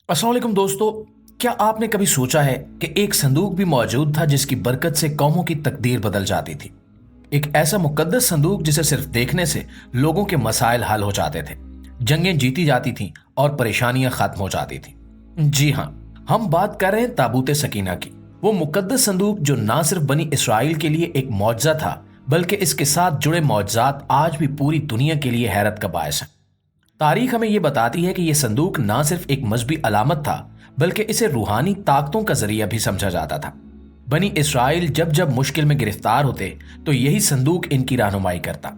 अस्सलाम वालेकुम दोस्तों, क्या आपने कभी सोचा है कि एक संदूक भी मौजूद था जिसकी बरकत से कौमों की तकदीर बदल जाती थी। एक ऐसा मुकद्दस संदूक जिसे सिर्फ देखने से लोगों के मसाइल हल हो जाते थे, जंगें जीती जाती थीं और परेशानियां खत्म हो जाती थीं। जी हाँ, हम बात कर रहे हैं ताबूत सकीना की। वो मुकद्दस संदूक जो ना सिर्फ बनी इसराइल के लिए एक मौजज़ा था, बल्कि इसके साथ जुड़े मौजज़ात आज भी पूरी दुनिया के लिए हैरत का बायस है। तारीख हमें यह बताती है कि यह संदूक ना सिर्फ एक मजहबी अलामत था, बल्कि इसे रूहानी ताकतों का जरिया भी समझा जाता था। बनी इसराइल जब जब मुश्किल में गिरफ्तार होते तो यही संदूक इनकी रहनुमाई करता।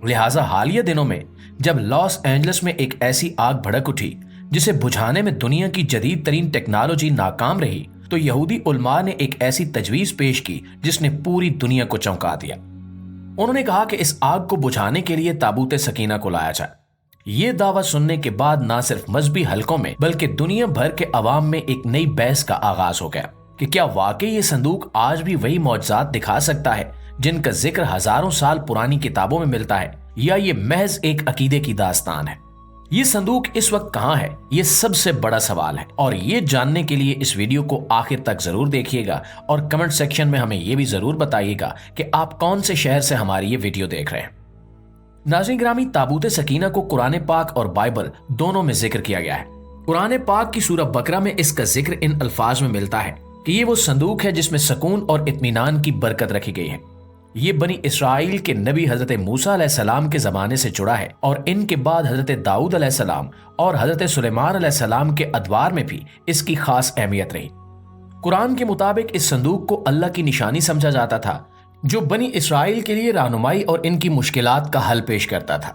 लिहाजा हालिया दिनों में जब लॉस एंजलिस में एक ऐसी आग भड़क उठी जिसे बुझाने में दुनिया की जदीद तरीन टेक्नोलॉजी नाकाम रही, तो यहूदी उलमा ने एक ऐसी तजवीज पेश की जिसने पूरी दुनिया को चौंका दिया। उन्होंने कहा कि इस आग को बुझाने के लिए ताबूत सकीना को लाया जाए। ये दावा सुनने के बाद ना सिर्फ मजहबी हलकों में बल्कि दुनिया भर के अवाम में एक नई बहस का आगाज हो गया कि क्या वाकई ये संदूक आज भी वही मौजज़ात दिखा सकता है जिनका जिक्र हजारों साल पुरानी किताबों में मिलता है, या ये महज एक अकीदे की दास्तान है। ये संदूक इस वक्त कहाँ है, ये सबसे बड़ा सवाल है, और ये जानने के लिए इस वीडियो को आखिर तक जरूर देखिएगा और कमेंट सेक्शन में हमें ये भी जरूर बताइएगा कि आप कौन से शहर से हमारी ये वीडियो देख रहे हैं। नाज़रीन ग्रामी, ताबूत सकीना को कुरान पाक और बाइबल दोनों में जिक्र किया गया है। कुरान पाक की सूरह बकरा में इसका जिक्र इन अल्फाज में मिलता है कि ये वो संदूक है जिसमें सुकून और इत्मीनान की बरकत रखी गई है। ये बनी इसराइल के नबी हजरत मूसा अलैहिस्सलाम के जमाने से जुड़ा है और इनके बाद हजरत दाऊद अलैहिस्सलाम और हजरत सुलेमान अलैहिस्सलाम के अदवार में भी इसकी खास अहमियत रही। कुरान के मुताबिक इस संदूक को अल्लाह की निशानी समझा जाता था जो बनी इसराइल के लिए रहनुमाई और इनकी मुश्किलात का हल पेश करता था।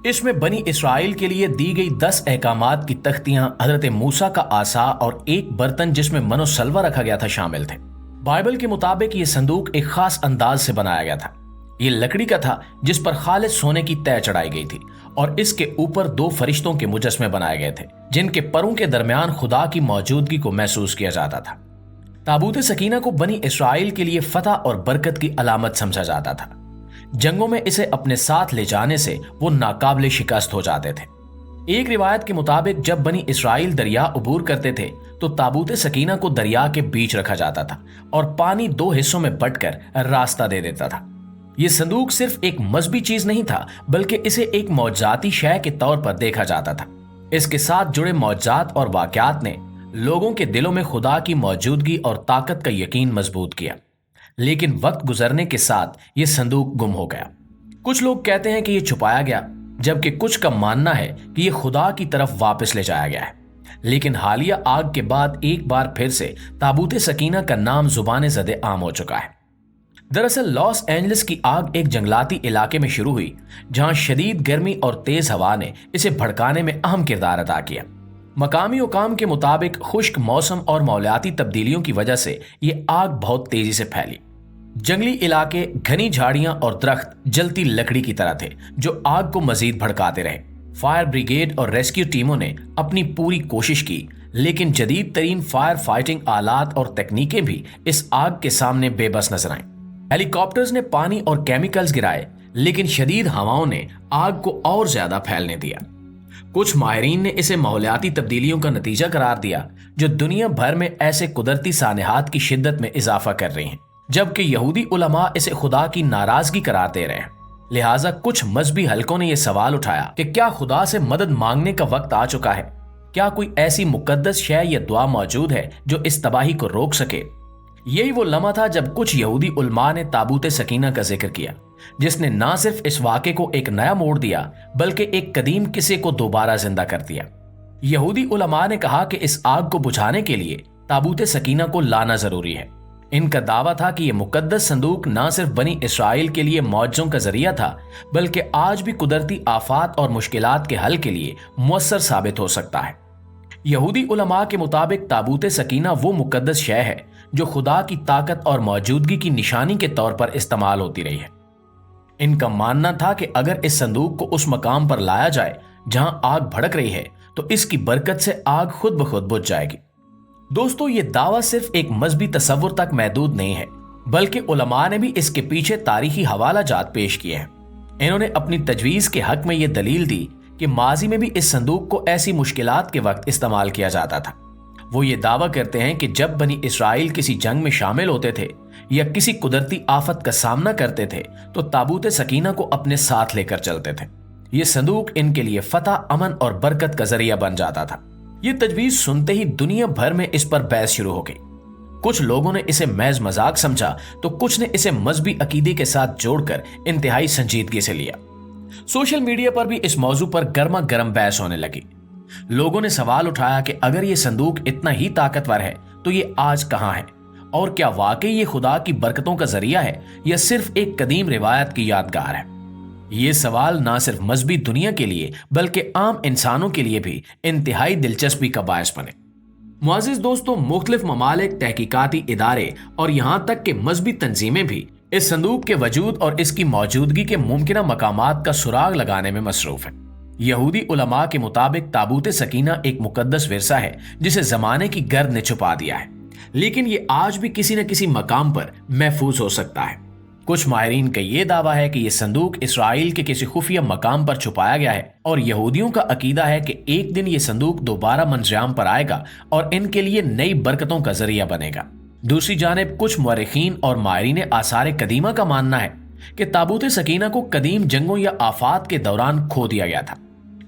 इसमें बनी इसराइल के लिए दी गई 10 अहकामात की तख्तियां, हजरत मूसा का आसा और एक बर्तन जिसमें मनो सलवा रखा गया था शामिल थे। बाइबल के मुताबिक ये संदूक एक खास अंदाज से बनाया गया था। ये लकड़ी का था जिस पर खालिस सोने की तय चढ़ाई गई थी और इसके ऊपर 2 फरिश्तों के मुजस्मे बनाए गए थे जिनके परों के दरमियान खुदा की मौजूदगी को महसूस किया जाता था। ताबूत सकीना को बनी इसराइल के लिए फतह और बरकत की अलामत समझा जाता था। जंगों में इसे अपने साथ ले जाने से वो नाकाबिले शिकस्त हो जाते थे। एक रिवायत के मुताबिक जब बनी इसराइल दरिया अबूर करते थे तो ताबूत सकीना को दरिया के बीच रखा जाता था और पानी 2 हिस्सों में बंटकर रास्ता दे देता था। यह संदूक सिर्फ एक मजहबी चीज नहीं था, बल्कि इसे एक मौजज़ाती शय के तौर पर देखा जाता था। इसके साथ जुड़े मौजज़ात और वाकयात ने लोगों के दिलों में खुदा की मौजूदगी और ताकत का यकीन मजबूत किया। लेकिन वक्त गुजरने के साथ यह संदूक गुम हो गया। कुछ लोग कहते हैं कि यह छुपाया गया, जबकि कुछ का मानना है कि यह खुदा की तरफ वापस ले जाया गया है। लेकिन हालिया आग के बाद एक बार फिर से ताबूत सकीना का नाम जुबान ज़दे आम हो चुका है। दरअसल लॉस एंजलिस की आग एक जंगलाती इलाके में शुरू हुई जहां शदीद गर्मी और तेज हवा ने इसे भड़काने में अहम किरदार अदा किया। मकामी हुकाम के मुताबिक खुश्क मौसम और मौलियाती तब्दीलियों की वजह से ये आग बहुत तेजी से फैली। जंगली इलाके, घनी झाड़ियां और दरख्त जलती लकड़ी की तरह थे जो आग को मजीद भड़काते रहे। फायर ब्रिगेड और रेस्क्यू टीमों ने अपनी पूरी कोशिश की, लेकिन जदीद तरीन फायर फाइटिंग आलात और तकनीकें भी इस आग के सामने बेबस नजर आईं। हेलीकॉप्टर्स ने पानी और केमिकल्स गिराए, लेकिन शदीद हवाओं ने आग को और ज्यादा फैलने दिया। कुछ माहिरीन ने इसे माहौलियाती तब्दीलियों का नतीजा करार दिया जो दुनिया भर में ऐसे कुदरती सानेहात की शिद्दत में इजाफा कर रही हैं, जबकि यहूदी उलमा इसे खुदा की नाराजगी करार दे रहे हैं। लिहाजा कुछ मजहबी हलकों ने यह सवाल उठाया कि क्या खुदा से मदद मांगने का वक्त आ चुका है? क्या कोई ऐसी मुकद्दस शय या दुआ मौजूद है जो इस तबाही को रोक सके? यही वो लम्हा था जब कुछ यहूदी उलमा ने ताबूत सकीना का जिक्र किया, जिसने ना सिर्फ इस वाक़े को एक नया मोड़ दिया बल्कि एक कदीम किस्से को दोबारा जिंदा कर दिया। यहूदी उलमा ने कहा कि इस आग को बुझाने के लिए ताबूत सकीना को लाना जरूरी है। इनका दावा था कि यह मुकद्दस संदूक ना सिर्फ बनी इसराइल के लिए मौजज़ों का जरिया था, बल्कि आज भी कुदरती आफात और मुश्किलात के हल के लिए मुअस्सर साबित हो सकता है। यहूदी उलमा के मुताबिक ताबूत सकीना वो मुकद्दस शय है जो खुदा की ताकत और मौजूदगी की निशानी के तौर पर इस्तेमाल होती रही है। इनका मानना था कि अगर इस संदूक को उस मकाम पर लाया जाए जहां आग भड़क रही है तो इसकी बरकत से आग खुद ब खुद बुझ जाएगी। दोस्तों, ये दावा सिर्फ एक मजहबी तसव्वुर तक महदूद नहीं है, बल्कि उलमा ने भी इसके पीछे तारीखी हवाला जात पेश किए हैं। इन्होंने अपनी तजवीज के हक में यह दलील दी कि माजी में भी इस संदूक को ऐसी मुश्किलात के वक्त इस्तेमाल किया जाता था। वो ये दावा करते हैं कि जब बनी इसराइल किसी जंग में शामिल होते थे या किसी कुदरती आफत का सामना करते थे तो ताबूत सकीना को अपने साथ लेकर चलते थे। ये संदूक इनके लिए फतह, अमन और बरकत का जरिया बन जाता था। ये तजवीज सुनते ही दुनिया भर में इस पर बहस शुरू हो गई। कुछ लोगों ने इसे महज मजाक समझा तो कुछ ने इसे मजहबी अकीदे के साथ जोड़कर इंतहाई संजीदगी से लिया। सोशल मीडिया पर भी इस मौजू पर गर्मा गर्म बहस होने लगी। लोगों ने सवाल उठाया कि अगर ये संदूक इतना ही ताकतवर है तो ये आज कहां है, और क्या वाकई ये खुदा की बरकतों का जरिया है या सिर्फ एक कदीम रिवायत की यादगार है। ये सवाल ना सिर्फ मजहबी दुनिया के लिए बल्कि आम इंसानों के लिए भी इंतहाई दिलचस्पी का बायस बने। मुअज़्ज़िज़ दोस्तों, मुख्तलिफ ममालिक, तहकीकाती इदारे और यहां तक कि मजहबी तंजीमें भी इस संदूक के वजूद और इसकी मौजूदगी के मुमकिना मकामात का सुराग लगाने में मसरूफ है। यहूदी उलमा के मुताबिक ताबूत सकीना एक मुकद्दस विरसा है जिसे जमाने की गर्द ने छुपा दिया है, लेकिन ये आज भी किसी न किसी मकाम पर महफूज हो सकता है। कुछ माहिरीन का ये दावा है कि यह संदूक इसराइल के किसी खुफिया मकाम पर छुपाया गया है और यहूदियों का अकीदा है कि एक दिन ये संदूक दोबारा मंजराम पर आएगा और इनके लिए नई बरकतों का जरिया बनेगा। दूसरी जानिब कुछ मुअर्रिखीन और माहिरीन आसार कदीमा का मानना है कि ताबूत सकीना को कदीम जंगों या आफात के दौरान खो दिया गया था।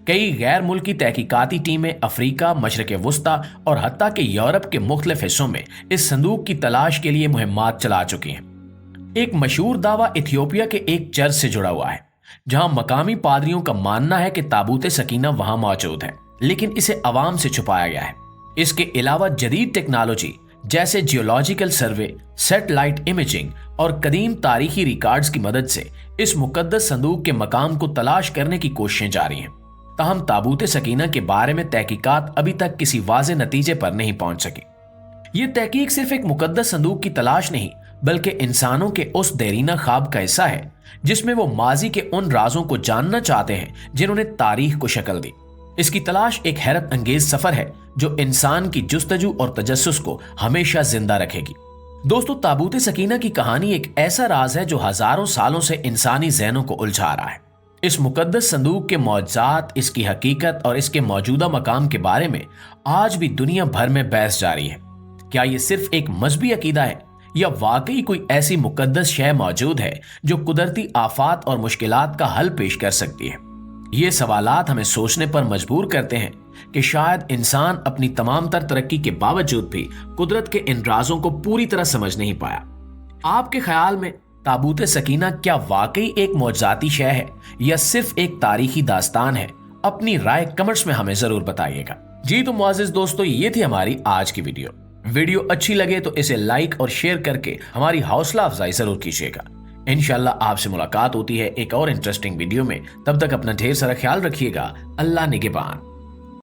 कई गैर मुल्की तहकीकाती टीमें अफ्रीका, मशरक वस्ता और हत्ता के यूरोप के मुख्तलिफ हिस्सों में इस संदूक की तलाश के लिए मुहिम्मात चला चुकी हैं। एक मशहूर दावा इथियोपिया के एक चर्च से जुड़ा हुआ है, जहां मकामी पादरियों का मानना है कि ताबूत सकीना वहां मौजूद है, लेकिन इसे अवाम से छुपाया गया है। इसके अलावा जदीद टेक्नोलॉजी जैसे जियोलॉजिकल सर्वे, सैटेलाइट इमेजिंग और कदीम तारीखी रिकॉर्ड्स की मदद से इस मुकद्दस संदूक के मकाम को तलाश करने की कोशिशें जारी हैं। ताहम ताबूत सकीना के बारे में तहकीकात अभी तक किसी वाज़े नतीजे पर नहीं पहुंच सकी। ये तहकीक सिर्फ एक मुकद्दस संदूक की तलाश नहीं बल्कि इंसानों के उस देरीना ख्वाब का हिस्सा है जिसमें वो माजी के उन राजों को जानना चाहते हैं जिन्होंने तारीख को शक्ल दी। इसकी तलाश एक हैरत अंगेज सफर है जो इंसान की जुस्तजू और तजस्सुस को हमेशा जिंदा रखेगी। दोस्तों, ताबूत सकीना की कहानी एक ऐसा राज है जो हजारों सालों से इंसानी ज़हनों को उलझा रहा है। इस मुकद्दस संदूक के मौजज़ात, इसकी हकीकत और इसके मौजूदा मकाम के बारे में आज भी दुनिया भर में बहस जारी है। क्या ये सिर्फ एक मजहबी अकीदा है या वाकई कोई ऐसी मुकद्दस शय मौजूद है जो कुदरती आफात और मुश्किलात का हल पेश कर सकती है? ये सवालात हमें सोचने पर मजबूर करते हैं कि शायद इंसान अपनी तमाम तर तरक्की के बावजूद भी कुदरत के इन राजों को पूरी तरह समझ नहीं पाया। आपके ख्याल में ताबूत सकीना क्या वाकई एक मौजज़ाती शय है या सिर्फ एक तारीखी दास्तान है? अपनी राय कमेंट्स में हमें जरूर बताइएगा। जी तो मुअज़्ज़िज़ दोस्तों, ये थी हमारी आज की वीडियो अच्छी लगे तो इसे लाइक और शेयर करके हमारी हौसला अफजाई जरूर कीजिएगा। इंशाल्लाह आपसे मुलाकात होती है एक और इंटरेस्टिंग वीडियो में। तब तक अपना ढेर सारा ख्याल रखिएगा। अल्लाह निगहबान।